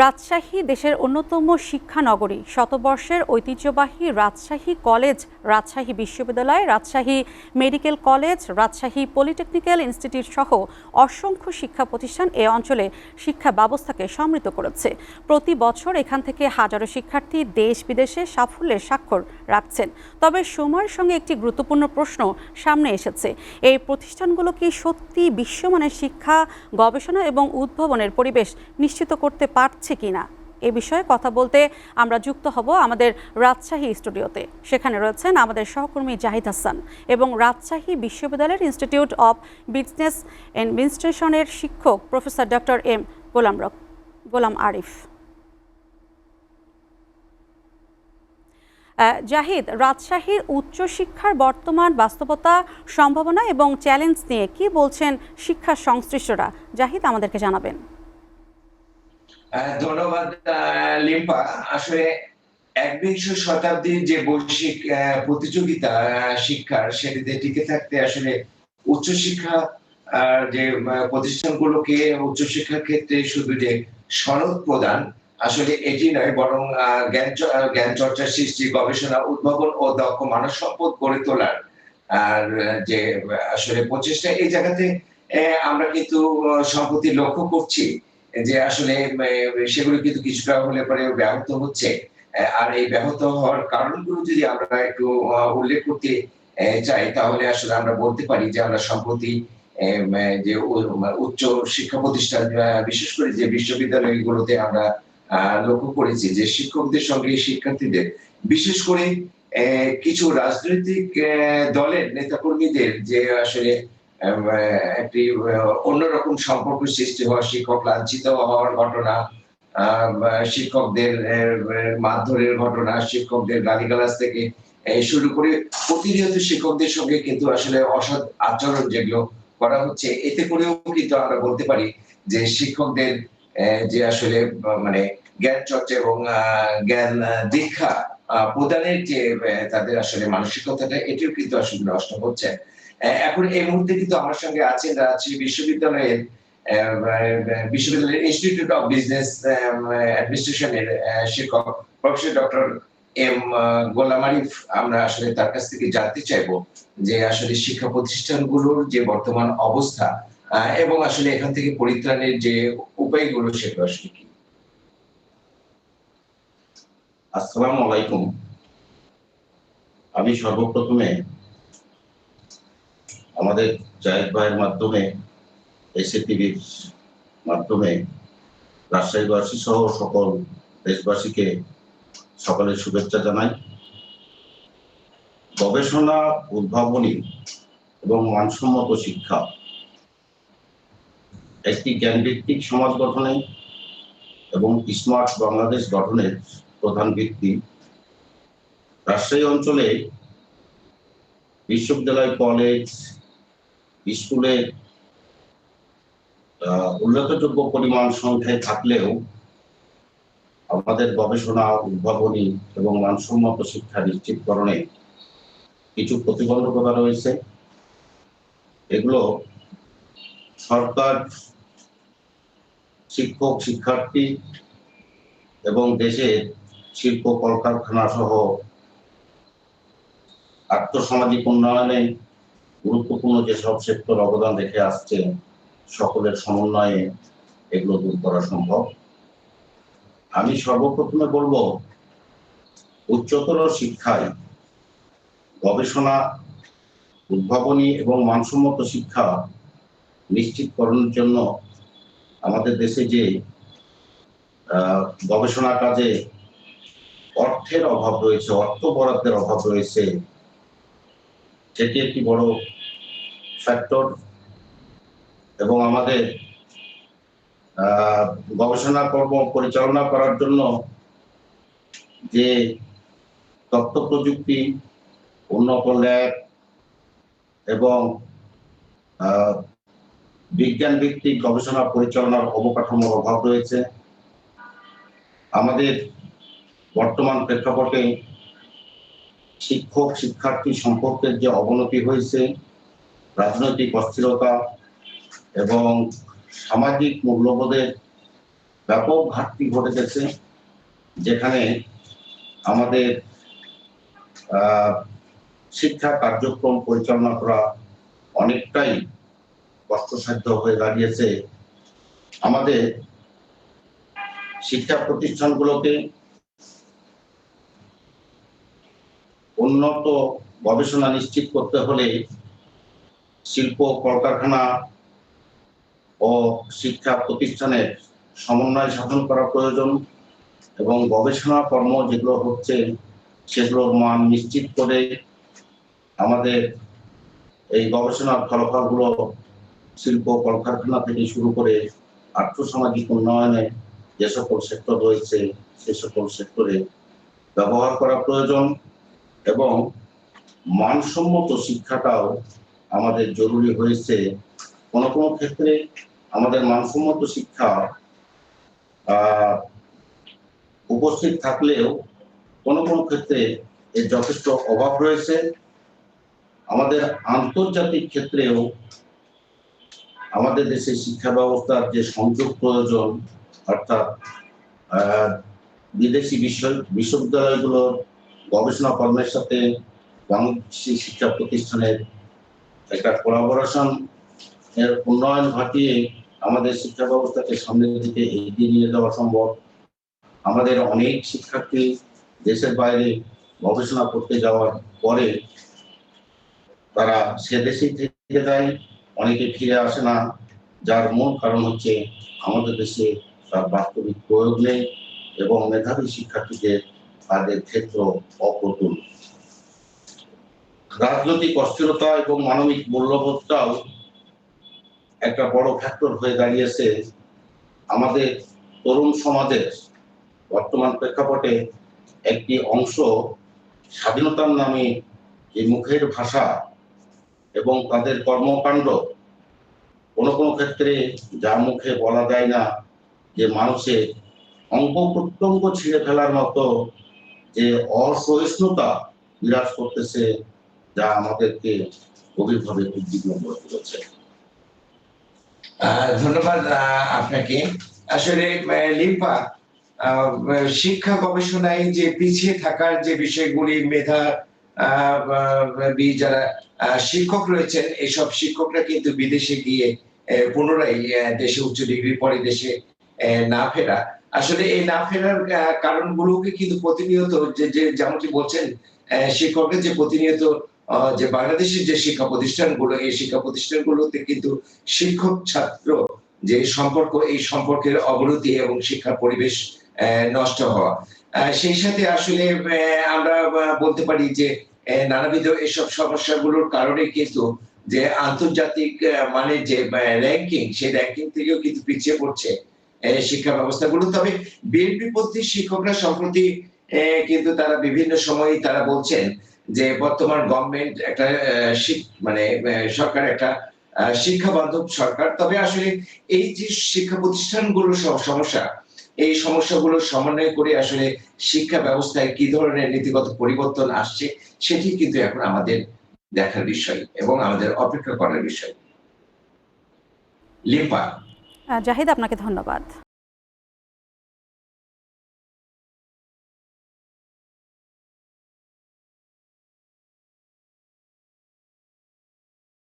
রাজশাহী দেশের অন্যতম শিক্ষানগরী, শতবর্ষের ঐতিহ্যবাহী রাজশাহী কলেজ, রাজশাহী বিশ্ববিদ্যালয়, Rajshahi medical college, Rajshahi polytechnical institute সহ অসংখ্য শিক্ষা প্রতিষ্ঠান এ অঞ্চলে শিক্ষা ব্যবস্থাকে সমৃদ্ধ করেছে। প্রতি বছর এখান থেকে হাজারো শিক্ষার্থী দেশ বিদেশে সাফল্যের স্বাক্ষর রাখছেন। তবে সময়ের সঙ্গে একটি গুরুত্বপূর্ণ প্রশ্ন সামনে এসেছে, এই প্রতিষ্ঠানগুলো কি সত্যি বিশ্বমানের শিক্ষা, গবেষণা এবং উদ্ভাবনের পরিবেশ নিশ্চিত করতে পারছে কিনা? এ বিষয়ে কথা বলতে আমরা যুক্ত হব আমাদের রাজশাহী স্টুডিওতে। সেখানে রয়েছেন আমাদের সহকর্মী জাহিদ হাসান এবং রাজশাহী বিশ্ববিদ্যালয়ের ইনস্টিটিউট অব বিজনেস অ্যাডমিনিস্ট্রেশনের শিক্ষক প্রফেসর ডক্টর এম গোলাম আরিফ। জাহিদ, রাজশাহীর উচ্চশিক্ষার বর্তমান বাস্তবতা, সম্ভাবনা এবং চ্যালেঞ্জ নিয়ে কি বলছেন শিক্ষা সংশ্লিষ্টরা? জাহিদ, আমাদেরকে জানাবেন। ধন্যবাদ লিম্পা। আসলে একবিংশ শতাব্দীর যে বৈশ্বিক প্রতিযোগিতা শিক্ষার, সেটিতে টিকে থাকতে আসলে উচ্চশিক্ষা যে প্রতিষ্ঠানগুলোকে উচ্চশিক্ষার ক্ষেত্রে শুধু যে সনদ প্রদান, আসলে এটি নয়, বরং জ্ঞান চর্চার সৃষ্টি, গবেষণা, উদ্ভাবন ও দক্ষ মানব সম্পদ গড়ে তোলার আর যে আসলে প্রচেষ্টা, এই জায়গাতে আমরা কিন্তু সম্প্রতি লক্ষ্য করছি যে আসলে সেগুলো কিন্তু কিছুটা হলে পরে ব্যাহত হচ্ছে। আর এই ব্যাহত হওয়ার কারণগুলো যদি আমরা একটু উল্লেখ করতে চাই, তাহলে আসলে আমরা বলতে পারি যে আমরা সম্প্রতি যে উচ্চ শিক্ষা প্রতিষ্ঠান, বিশেষ করে যে বিশ্ববিদ্যালয়গুলোতে আমরা লক্ষ্য করেছি যে শিক্ষকদের সঙ্গে শিক্ষার্থীদের, বিশেষ করে কিছু রাজনৈতিক দলের নেতাকর্মীদের যে আসলে একটি অন্যরকম সম্পর্ক সৃষ্টি হওয়া, শিক্ষক লাঞ্ছিত হওয়ার ঘটনা, শিক্ষকদের মারধরের ঘটনা, শিক্ষকদের গালিগালাজ থেকে শুরু করে প্রতিনিয়ত শিক্ষকদের সঙ্গে কিন্তু আসলে অসৎ আচরণ যেগুলো করা হচ্ছে, এতে করেও কিন্তু আমরা বলতে পারি যে শিক্ষকদের যে আসলে মানে জ্ঞান চর্চা এবং জ্ঞান দীক্ষা প্রদানের যে তাদের আসলে মানসিকতাটা, এটিও কিন্তু আসলে নষ্ট হচ্ছে। এখন এই মুহূর্তে কিন্তু আমার সঙ্গে আছেন রাজশাহী বিশ্ববিদ্যালয়ের ইনস্টিটিউট অব বিজনেস অ্যাডমিনিস্ট্রেশনের শিক্ষক প্রফেসর ডক্টর এম গোলাম আরিফ। আমরা আসলে তার কাছ থেকে জানতে চাইবো যে আসলে শিক্ষা প্রতিষ্ঠানগুলোর যে বর্তমান অবস্থা এবং আসলে এখান থেকে পরিত্রাণের যে উপায়গুলো, সেগুলো আসলে কি। আসসালামু আলাইকুম। আমি সর্বপ্রথমে আমাদের জাহিদ ভাইয়ের মাধ্যমে, এসএটিভির মাধ্যমে রাজশাহীবাসী সহ সকল দেশবাসীকে সকালের শুভেচ্ছা জানাই। গবেষণা, উদ্ভাবনী এবং মানসম্মত শিক্ষা একটি জ্ঞানভিত্তিক সমাজ গঠনে এবং স্মার্ট বাংলাদেশ গঠনের প্রধান ভিত্তি। রাজশাহী অঞ্চলে বিশ্ববিদ্যালয়, কলেজ, স্কুলে উল্লেখযোগ্য পরিমাণ সংখ্যায় থাকলেও আমাদের গবেষণা, উদ্ভাবনী এবং মানসম্মত শিক্ষা নিশ্চিতকরণে কিছু প্রতিবন্ধকতা রয়েছে। এগুলো সরকার, শিক্ষক, শিক্ষার্থী এবং দেশের শিল্প কলকারখানা সহ আর্থসামাজিক উন্নয়নে গুরুত্বপূর্ণ যেসব সেক্টর অবদান রেখে আসছে, সকলের সমন্বয়ে এগুলো দূর করা সম্ভব। আমি সর্বপ্রথমে বলবো, উচ্চতর শিক্ষায় গবেষণা, উদ্ভাবনী এবং মানসম্মত শিক্ষা নিশ্চিতকরণের জন্য আমাদের দেশে যে গবেষণা কাজে অর্থের অভাব রয়েছে, অর্থ বরাদ্দের অভাব রয়েছে, সেটি একটি বড় ফ্যাক্টর। এবং আমাদের গবেষণা কর্ম পরিচালনা করার জন্য যে তথ্য প্রযুক্তি, উন্নত ল্যাব এবং বিজ্ঞান ভিত্তিক গবেষণা পরিচালনার অবকাঠামোর অভাব রয়েছে। আমাদের বর্তমান প্রেক্ষাপটে শিক্ষক শিক্ষার্থী সম্পর্কের যে অবনতি হয়েছে, রাজনৈতিক অস্থিরতা এবং সামাজিক মূল্যবোধের ব্যাপক ঘাটতি ঘটে গেছে, যেখানে আমাদের শিক্ষা কার্যক্রম পরিচালনা করা অনেকটাই কষ্টসাধ্য হয়ে দাঁড়িয়েছে। আমাদের শিক্ষা প্রতিষ্ঠানগুলোকে উন্নত গবেষণা নিশ্চিত করতে হলে শিল্প কলকারখানা ও শিক্ষা প্রতিষ্ঠানের সমন্বয় সাধন করা প্রয়োজন এবং গবেষণা কর্ম যেগুলো হচ্ছে সেগুলোর মান নিশ্চিত করে আমাদের এই গবেষণার ফলাফলগুলো শিল্প কলকারখানা থেকে শুরু করে আর্থসামাজিক উন্নয়নে যে সকল সেক্টর রয়েছে সে সকল সেক্টরে ব্যবহার করা প্রয়োজন এবং মানসম্মত শিক্ষাটাও আমাদের জরুরি হয়েছে। কোনো কোনো ক্ষেত্রে আমাদের মানসম্মত শিক্ষা উপস্থিত থাকলেও কোনো কোনো ক্ষেত্রে এর যথেষ্ট অভাব রয়েছে। আমাদের আন্তর্জাতিক ক্ষেত্রেও আমাদের দেশের শিক্ষা ব্যবস্থার যে সংযোগ প্রয়োজন, অর্থাৎ বিদেশি বিশ্ববিদ্যালয়গুলোর গবেষণা কর্মের সাথে বাংলাদেশি শিক্ষা প্রতিষ্ঠানের একটা কোলাবোরেশন এর উন্নয়ন ঘটিয়ে আমাদের শিক্ষা ব্যবস্থাকে সামনের দিকে এগিয়ে নিয়ে যাওয়া সম্ভব। আমাদের অনেক শিক্ষার্থী দেশের বাইরে গবেষণা করতে যাওয়ার পরে তারা সে দেশেই থেকে যায়, অনেকে ফিরে আসে না, যার মূল কারণ হচ্ছে আমাদের দেশে তার বাস্তবিক প্রয়োগ নেই এবং মেধাবী শিক্ষার্থীদের তাদের ক্ষেত্র অপ্রতুল। রাজনৈতিক অস্থিরতা এবং মানবিক মূল্যবোধটাও একটা বড় ফ্যাক্টর হয়ে দাঁড়িয়েছে। আমাদের তরুণ সমাজের বর্তমান প্রেক্ষাপটে একটি অংশ স্বাধীনতার নামে যে মুখের ভাষা এবং তাদের কর্মকাণ্ড কোনো কোনো ক্ষেত্রে যা মুখে বলা যায় না, যে মানুষের অঙ্গ প্রত্যঙ্গ ছিঁড়ে ফেলার মতো যে অসহিষ্ণুতা বিরাজ করতেছে, যা আমাদেরকে গভীরভাবে উদ্বিগ্ন করে তুলেছে। ধন্যবাদ আপনাকে। আসলে লিম্পা, শিক্ষা গবেষণায় যে পিছিয়ে থাকার যে বিষয়গুলি, মেধা যারা শিক্ষক রয়েছেন, এইসব শিক্ষকরা কিন্তু বিদেশে গিয়ে পুনরায় দেশে উচ্চ ডিগ্রির পরে দেশে না ফেরা, আসলে এই না ফেরার কারণগুলোকে কিন্তু প্রতিনিয়ত যে যেমনটি বলছেন, শিক্ষকরা যে প্রতিনিয়ত যে বাংলাদেশের যে শিক্ষা প্রতিষ্ঠানগুলো, এই শিক্ষা প্রতিষ্ঠানগুলোতে কিন্তু শিক্ষক ছাত্র যে সম্পর্ক, এই সম্পর্কের অবনতি এবং শিক্ষার পরিবেশ নষ্ট হওয়া, সেই সাথে আসলে আমরা বলতে পারি যে নানাবিধ এসব সমস্যাগুলোর কারণে কিন্তু যে আন্তর্জাতিক মানে যে র্যাঙ্কিং, সেই র্যাঙ্কিং থেকেও কিন্তু পিছিয়ে পড়ছে শিক্ষা ব্যবস্থাগুলো। তবে বিএনপি পন্থী শিক্ষকরা সম্প্রতি কিন্তু তারা বিভিন্ন সময় তারা বলছেন যে বর্তমান গভর্নমেন্ট একটা মানে সরকার একটা শিক্ষা বান্ধব সরকার। তবে আসলে এই যে শিক্ষা প্রতিষ্ঠানগুলোর সমস্যা, এই সমস্যাগুলো সমন্বয় করে আসলে শিক্ষা ব্যবস্থায় কি ধরনের নীতিগত পরিবর্তন আসছে, সেটি কিন্তু এখন আমাদের দেখার বিষয় এবং আমাদের অপেক্ষা করার বিষয়। লিম্পা। জাহিদ, আপনাকে ধন্যবাদ।